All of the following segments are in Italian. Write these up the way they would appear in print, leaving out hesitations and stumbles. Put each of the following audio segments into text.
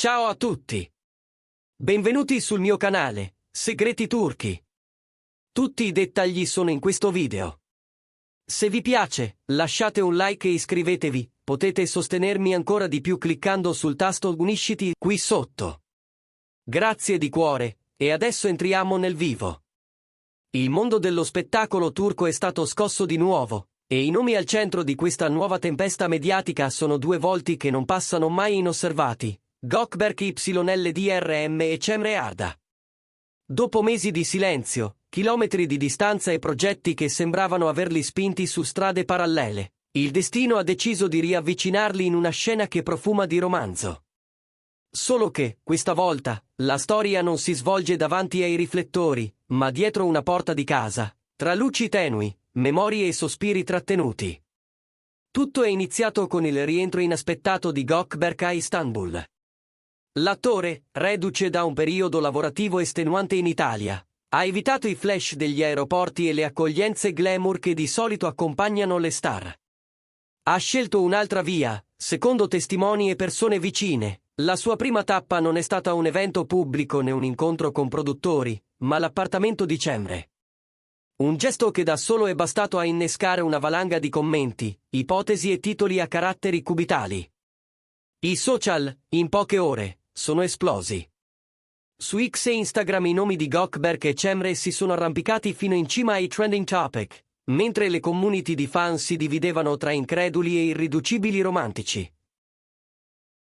Ciao a tutti! Benvenuti sul mio canale, Segreti Turchi. Tutti i dettagli sono in questo video. Se vi piace, lasciate un like e iscrivetevi, potete sostenermi ancora di più cliccando sul tasto unisciti qui sotto. Grazie di cuore, e adesso entriamo nel vivo. Il mondo dello spettacolo turco è stato scosso di nuovo, e i nomi al centro di questa nuova tempesta mediatica sono due volti che non passano mai inosservati: Gökberk YLDRM e Cemre Arda. Dopo mesi di silenzio, chilometri di distanza e progetti che sembravano averli spinti su strade parallele, il destino ha deciso di riavvicinarli in una scena che profuma di romanzo. Solo che, questa volta, la storia non si svolge davanti ai riflettori, ma dietro una porta di casa, tra luci tenui, memorie e sospiri trattenuti. Tutto è iniziato con il rientro inaspettato di Gökberk a Istanbul. L'attore, reduce da un periodo lavorativo estenuante in Italia, ha evitato i flash degli aeroporti e le accoglienze glamour che di solito accompagnano le star. Ha scelto un'altra via, secondo testimoni e persone vicine. La sua prima tappa non è stata un evento pubblico né un incontro con produttori, ma l'appartamento di Cemre. Un gesto che da solo è bastato a innescare una valanga di commenti, ipotesi e titoli a caratteri cubitali. I social, in poche ore, sono esplosi. Su X e Instagram i nomi di Gökberk e Cemre si sono arrampicati fino in cima ai trending topic, mentre le community di fan si dividevano tra increduli e irriducibili romantici.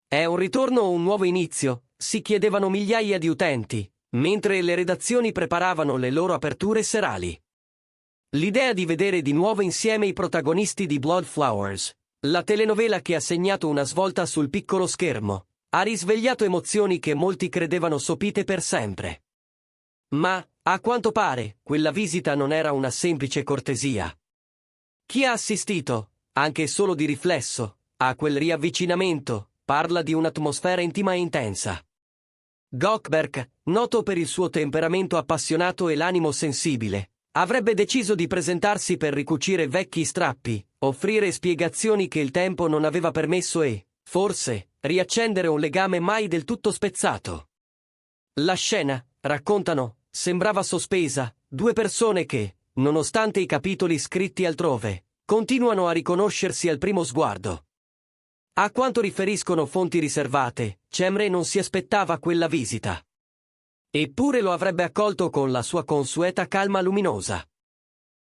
È un ritorno o un nuovo inizio? Si chiedevano migliaia di utenti, mentre le redazioni preparavano le loro aperture serali. L'idea di vedere di nuovo insieme i protagonisti di Bloodflowers, la telenovela che ha segnato una svolta sul piccolo schermo, ha risvegliato emozioni che molti credevano sopite per sempre. Ma, a quanto pare, quella visita non era una semplice cortesia. Chi ha assistito, anche solo di riflesso, a quel riavvicinamento, parla di un'atmosfera intima e intensa. Gökberk, noto per il suo temperamento appassionato e l'animo sensibile, avrebbe deciso di presentarsi per ricucire vecchi strappi, offrire spiegazioni che il tempo non aveva permesso e, forse, riaccendere un legame mai del tutto spezzato. La scena, raccontano, sembrava sospesa, due persone che, nonostante i capitoli scritti altrove, continuano a riconoscersi al primo sguardo. A quanto riferiscono fonti riservate, Cemre non si aspettava quella visita. Eppure lo avrebbe accolto con la sua consueta calma luminosa.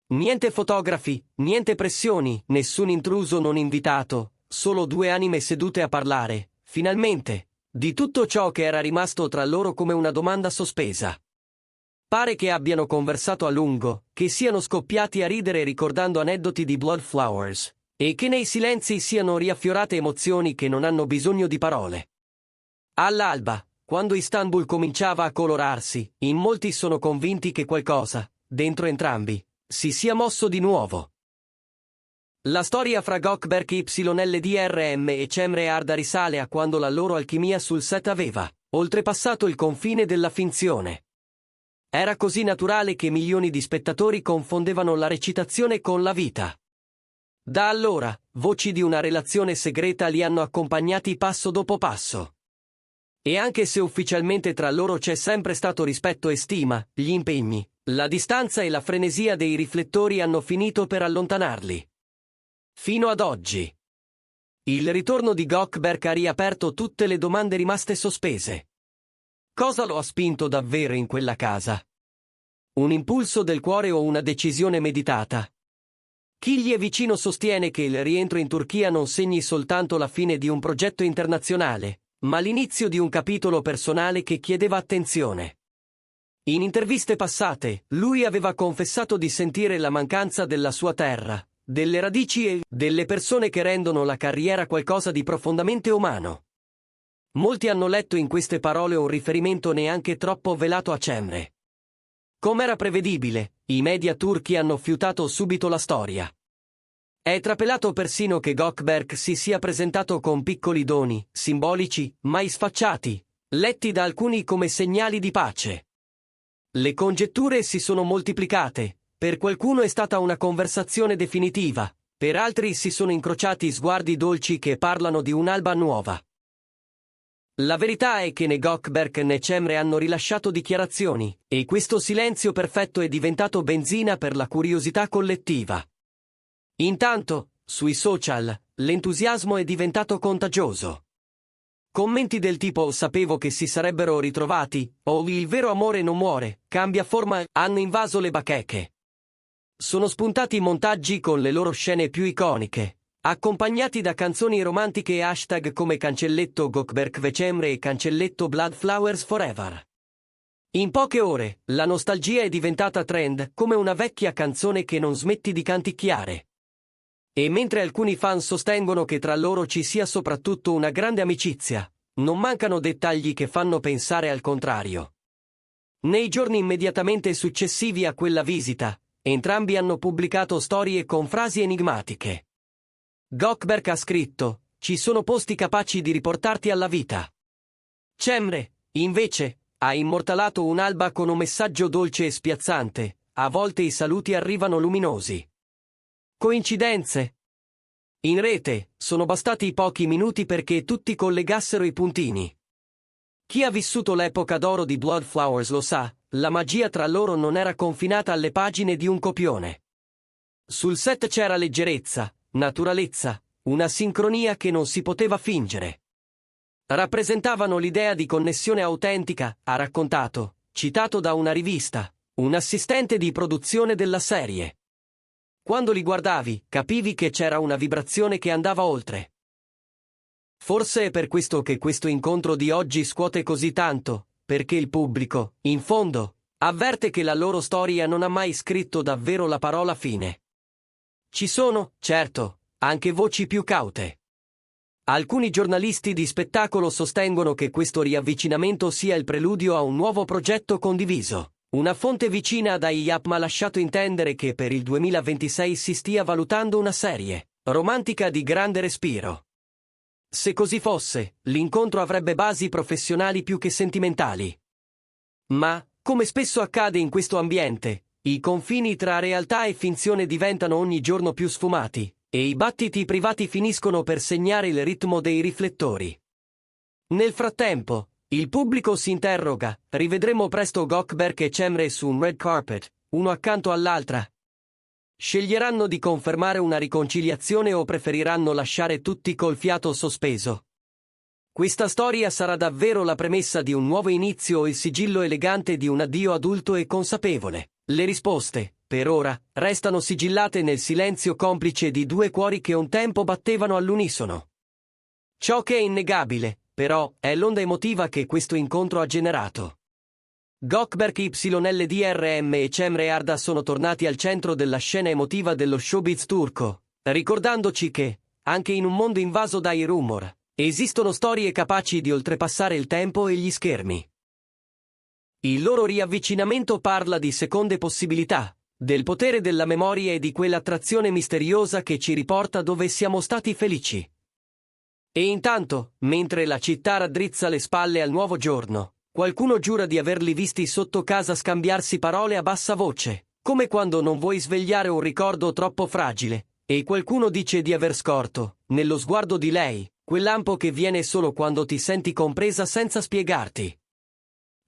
Niente fotografi, niente pressioni, nessun intruso non invitato, solo due anime sedute a parlare, finalmente, di tutto ciò che era rimasto tra loro come una domanda sospesa. Pare che abbiano conversato a lungo, che siano scoppiati a ridere ricordando aneddoti di Bloodflowers, e che nei silenzi siano riaffiorate emozioni che non hanno bisogno di parole. All'alba, quando Istanbul cominciava a colorarsi, in molti sono convinti che qualcosa, dentro entrambi, si sia mosso di nuovo. La storia fra Gökberk YLDRM e Cemre Arda risale a quando la loro alchimia sul set aveva oltrepassato il confine della finzione. Era così naturale che milioni di spettatori confondevano la recitazione con la vita. Da allora, voci di una relazione segreta li hanno accompagnati passo dopo passo. E anche se ufficialmente tra loro c'è sempre stato rispetto e stima, gli impegni, la distanza e la frenesia dei riflettori hanno finito per allontanarli. Fino ad oggi. Il ritorno di Gökberk ha riaperto tutte le domande rimaste sospese. Cosa lo ha spinto davvero in quella casa? Un impulso del cuore o una decisione meditata? Chi gli è vicino sostiene che il rientro in Turchia non segni soltanto la fine di un progetto internazionale, ma l'inizio di un capitolo personale che chiedeva attenzione. In interviste passate, lui aveva confessato di sentire la mancanza della sua terra, delle radici e delle persone che rendono la carriera qualcosa di profondamente umano. Molti hanno letto in queste parole un riferimento neanche troppo velato a Cemre. Com'era prevedibile, i media turchi hanno fiutato subito la storia. È trapelato persino che Gökberk si sia presentato con piccoli doni, simbolici, mai sfacciati, letti da alcuni come segnali di pace. Le congetture si sono moltiplicate, per qualcuno è stata una conversazione definitiva, per altri si sono incrociati sguardi dolci che parlano di un'alba nuova. La verità è che né Gökberk né Cemre hanno rilasciato dichiarazioni, e questo silenzio perfetto è diventato benzina per la curiosità collettiva. Intanto, sui social, l'entusiasmo è diventato contagioso. Commenti del tipo "sapevo che si sarebbero ritrovati" o "il vero amore non muore, cambia forma" hanno invaso le bacheche. Sono spuntati montaggi con le loro scene più iconiche, accompagnati da canzoni romantiche e hashtag come cancelletto Gökberk Vecemre e cancelletto Bloodflowers Forever. In poche ore, la nostalgia è diventata trend, come una vecchia canzone che non smetti di canticchiare. E mentre alcuni fan sostengono che tra loro ci sia soprattutto una grande amicizia, non mancano dettagli che fanno pensare al contrario. Nei giorni immediatamente successivi a quella visita, entrambi hanno pubblicato storie con frasi enigmatiche. Gökberk ha scritto: "Ci sono posti capaci di riportarti alla vita". Cemre, invece, ha immortalato un'alba con un messaggio dolce e spiazzante: "A volte i saluti arrivano luminosi". Coincidenze? In rete, sono bastati pochi minuti perché tutti collegassero i puntini. Chi ha vissuto l'epoca d'oro di Bloodflowers lo sa, la magia tra loro non era confinata alle pagine di un copione. Sul set c'era leggerezza, naturalezza, una sincronia che non si poteva fingere. Rappresentavano l'idea di connessione autentica, ha raccontato, citato da una rivista, un assistente di produzione della serie. Quando li guardavi, capivi che c'era una vibrazione che andava oltre. Forse è per questo che questo incontro di oggi scuote così tanto, perché il pubblico, in fondo, avverte che la loro storia non ha mai scritto davvero la parola fine. Ci sono, certo, anche voci più caute. Alcuni giornalisti di spettacolo sostengono che questo riavvicinamento sia il preludio a un nuovo progetto condiviso. Una fonte vicina ad Yap ha lasciato intendere che per il 2026 si stia valutando una serie romantica di grande respiro. Se così fosse, l'incontro avrebbe basi professionali più che sentimentali. Ma, come spesso accade in questo ambiente, i confini tra realtà e finzione diventano ogni giorno più sfumati, e i battiti privati finiscono per segnare il ritmo dei riflettori. Nel frattempo, il pubblico si interroga: rivedremo presto Gökberk e Cemre su un red carpet, uno accanto all'altra? Sceglieranno di confermare una riconciliazione o preferiranno lasciare tutti col fiato sospeso? Questa storia sarà davvero la premessa di un nuovo inizio o il sigillo elegante di un addio adulto e consapevole? Le risposte, per ora, restano sigillate nel silenzio complice di due cuori che un tempo battevano all'unisono. Ciò che è innegabile, però, è l'onda emotiva che questo incontro ha generato. Gökberk YLDRM e Cemre Arda sono tornati al centro della scena emotiva dello showbiz turco, ricordandoci che, anche in un mondo invaso dai rumor, esistono storie capaci di oltrepassare il tempo e gli schermi. Il loro riavvicinamento parla di seconde possibilità, del potere della memoria e di quell'attrazione misteriosa che ci riporta dove siamo stati felici. E intanto, mentre la città raddrizza le spalle al nuovo giorno, qualcuno giura di averli visti sotto casa scambiarsi parole a bassa voce, come quando non vuoi svegliare un ricordo troppo fragile, e qualcuno dice di aver scorto, nello sguardo di lei, quel lampo che viene solo quando ti senti compresa senza spiegarti.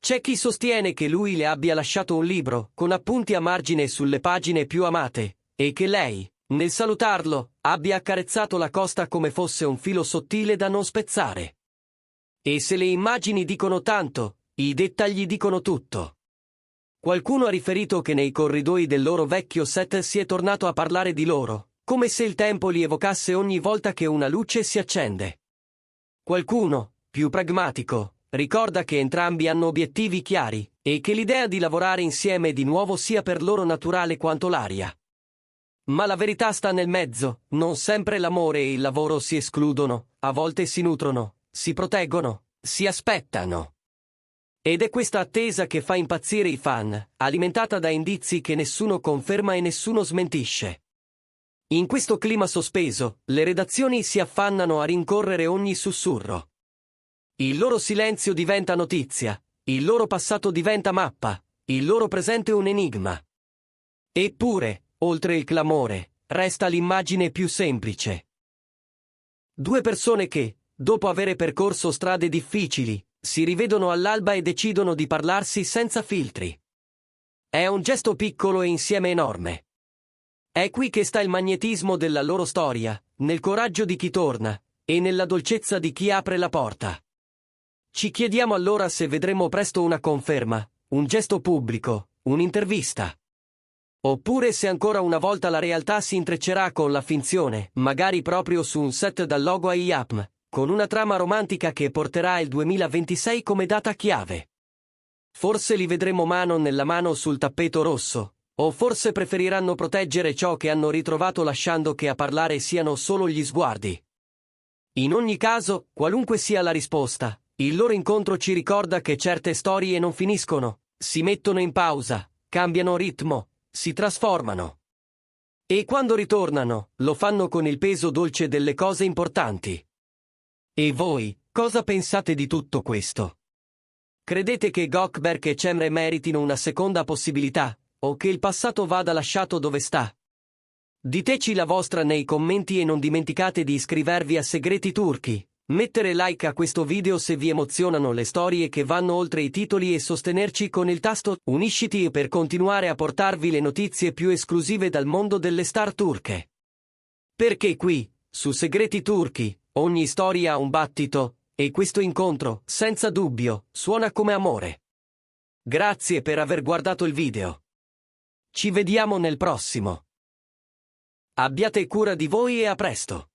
C'è chi sostiene che lui le abbia lasciato un libro, con appunti a margine sulle pagine più amate, e che lei, nel salutarlo, abbia accarezzato la costa come fosse un filo sottile da non spezzare. E se le immagini dicono tanto, i dettagli dicono tutto. Qualcuno ha riferito che nei corridoi del loro vecchio set si è tornato a parlare di loro, come se il tempo li evocasse ogni volta che una luce si accende. Qualcuno, più pragmatico, ricorda che entrambi hanno obiettivi chiari, e che l'idea di lavorare insieme di nuovo sia per loro naturale quanto l'aria. Ma la verità sta nel mezzo, non sempre l'amore e il lavoro si escludono, a volte si nutrono, si proteggono, si aspettano. Ed è questa attesa che fa impazzire i fan, alimentata da indizi che nessuno conferma e nessuno smentisce. In questo clima sospeso, le redazioni si affannano a rincorrere ogni sussurro. Il loro silenzio diventa notizia, il loro passato diventa mappa, il loro presente un enigma. Eppure, oltre il clamore, resta l'immagine più semplice. Due persone che, Dopo aver percorso strade difficili, si rivedono all'alba e decidono di parlarsi senza filtri. È un gesto piccolo e insieme enorme. È qui che sta il magnetismo della loro storia, nel coraggio di chi torna, e nella dolcezza di chi apre la porta. Ci chiediamo allora se vedremo presto una conferma, un gesto pubblico, un'intervista. Oppure se ancora una volta la realtà si intreccerà con la finzione, magari proprio su un set dal logo a IAPM, con una trama romantica che porterà il 2026 come data chiave. Forse li vedremo mano nella mano sul tappeto rosso, o forse preferiranno proteggere ciò che hanno ritrovato lasciando che a parlare siano solo gli sguardi. In ogni caso, qualunque sia la risposta, il loro incontro ci ricorda che certe storie non finiscono, si mettono in pausa, cambiano ritmo, si trasformano. E quando ritornano, lo fanno con il peso dolce delle cose importanti. E voi, cosa pensate di tutto questo? Credete che Gökberk e Cemre meritino una seconda possibilità, o che il passato vada lasciato dove sta? Diteci la vostra nei commenti e non dimenticate di iscrivervi a Segreti Turchi, mettere like a questo video se vi emozionano le storie che vanno oltre i titoli e sostenerci con il tasto Unisciti per continuare a portarvi le notizie più esclusive dal mondo delle star turche. Perché qui, su Segreti Turchi, ogni storia ha un battito, e questo incontro, senza dubbio, suona come amore. Grazie per aver guardato il video. Ci vediamo nel prossimo. Abbiate cura di voi e a presto.